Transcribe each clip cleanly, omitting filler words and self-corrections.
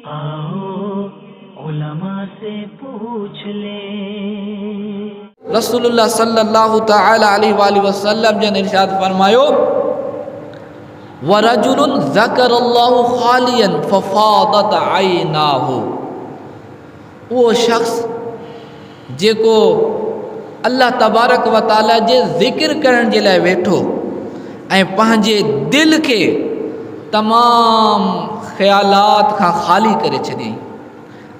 आओ उलमा से पूछ ले। रसूलुल्लाह सल्लल्लाहु तआला अलैहि वसल्लम जन इरशाद फरमायो, वरजुलुन ज़करल्लाहु खालियन फफादत ऐनाहु। वो शख्स जेको अल्लाह तबारक व ताला जे ज़िक्र करण जे लाइ वेठो ऐं पंहिंजे दिल खे तमाम ख़्यालात खां ख़ाली करे छॾियईं।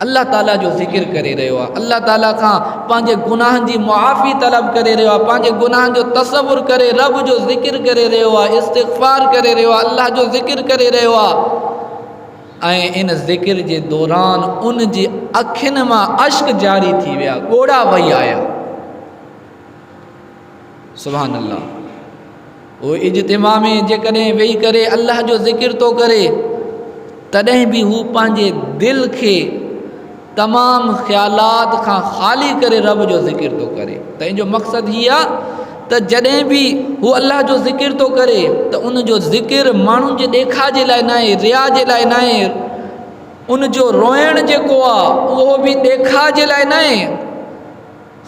अल्लाह ताला जो ज़िक्र करे रहियो आहे, अल्लाह ताला खां पंहिंजे गुनाहनि जी मुआफ़ी तलब करे रहियो आहे, पंहिंजे गुनाहनि जो तसवुर करे रब जो ज़िक्र करे रहियो आहे, इस्तिग़फ़ार करे रहियो आहे, अल्लाह जो ज़िक्र करे रहियो आहे। ऐं इन ज़िक्र जे दौरान उन जी अखियुनि मां अश्क जारी थी विया, ॻोड़ा वही आया। सुभान अल्लाह। वो इज्तिमा में जेकॾहिं वेही करे अल्लाह जो ज़िक्र थो करे, तॾहिं बि हू पंहिंजे दिल खे तमाम ख़्यालात खां ख़ाली करे रब जो ज़िक्र थो करे। त इन जो मक़सदु हीअ आहे त जॾहिं बि हू अल्लाह जो ज़िक्र थो करे त उन जो ज़िक्र माण्हुनि जे ॾेखा जे लाइ न आहे, रिया जे लाइ न आहे। उन जो रोइण जेको आहे उहो बि ॾेखा जे लाइ न आहे,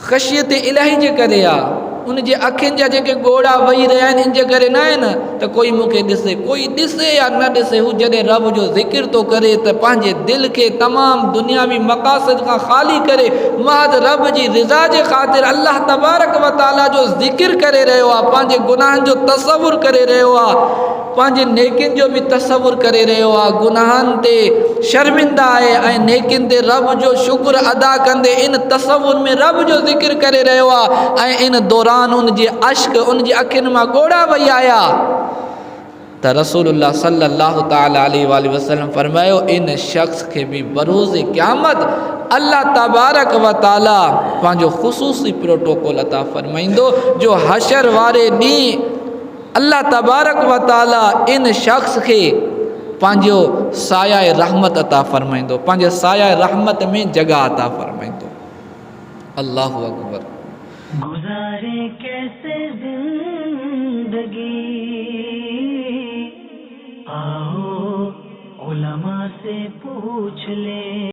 ख़शियत इलाही जे करे आहे। उन जे अखियुनि जा जेके ॻोड़ा वही रहिया आहिनि इन जे करे न आहे न त कोई मूंखे ॾिसे, कोई ॾिसे या न ॾिसे, हू जॾहिं रब जो ज़िक्र थो करे त पंहिंजे दिलि खे तमामु दुनियावी मक़ासिद खां ख़ाली करे महज़ रब जी रिज़ा जे ख़ातिर अल्लाह तबारक व ताला जो ज़िक्र करे रहियो आहे, पंहिंजे गुनाहनि जो तसवुर करे रहियो आहे, पंहिंजे नेकियुनि जो बि तसवुर करे रहियो आहे, गुनाहनि ते शर्मिंदा आहे ऐं नेकियुनि ते रब जो शुक्र अदा कंदे इन तसवुर में रब जो ज़िक्र करे रहियो आहे। ऐं इन दौरान उन जी अश्क उन जी अखियुनि मां ॻोड़ा वही आया त रसूलुल्लाह सल्लल्लाहु तआला अलैहि वसल्लम फरमायो, इन शख़्स खे बि बरोज़े क़यामत अल्लाह तबारक व ताला पंहिंजो ख़ुसूसी प्रोटोकॉल अता फरमाईंदो, जो हशर वारे ॾींहुं अल्लाह तबारक व ताला इन शख़्स खे पंहिंजो साया रहमत अता फरमाईंदो, पंहिंजे साया रहमत में जगह अता फरमाईंदो। अल्लाहु अकबर। गुज़ारे कैसे जिंदगी, आओ उलमा से पूछ ले।